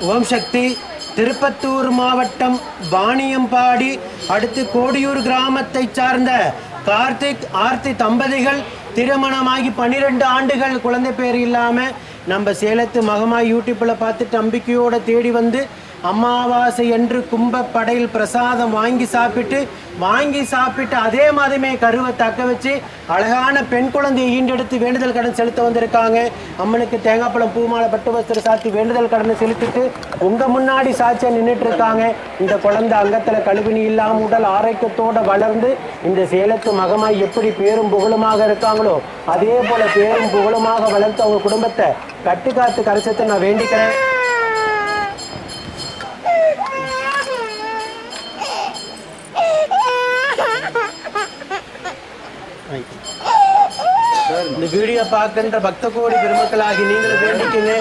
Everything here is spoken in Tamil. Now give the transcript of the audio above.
ஓம் சக்தி. திருப்பத்தூர் மாவட்டம் வாணியம்பாடி அடுத்து கோடியூர் கிராமத்தை சார்ந்த கார்த்திக் ஆர்த்தி தம்பதிகள் திருமணமாகி 12 ஆண்டுகள் குழந்தை பேர் இல்லாமல் நம்ம சேலத்து மகமாய் யூடியூப்பில் பார்த்துட்டு நம்பிக்கையோடு தேடி வந்து அமாவாசை என்று கும்பப்படையில் பிரசாதம் வாங்கி சாப்பிட்டு அதே மாதிரிமே கருவை தக்க வச்சு அழகான பெண் குழந்தையை ஈண்டெடுத்து வேண்டுதல் கடன் செலுத்த வந்திருக்காங்க. அம்மனுக்கு தேங்காய்ப்பழம் பூமாலை பட்டு வஸ்திரம் சாத்தி வேண்டுதல் கடனை செலுத்திட்டு உங்கள் முன்னாடி சாட்சியாக நின்றுட்டு இருக்காங்க. இந்த குழந்தை அங்கத்தில் கழுவினி இல்லாமல் உடல் ஆரோக்கியத்தோடு வளர்ந்து இந்த சேலத்து மகமாய் எப்படி பேரும் புகழுமாக இருக்காங்களோ அதே போல் பேரும் புகழுமாக வளர்த்து அவங்க குடும்பத்தை கட்டுக்காத்து கரைச்சத்தை நான் வேண்டிக்கிறேன். இந்த வீடியோ பார்க்கின்ற பக்த கோடி பெருமக்களாகி நீங்களும் வேண்டிக்கங்க.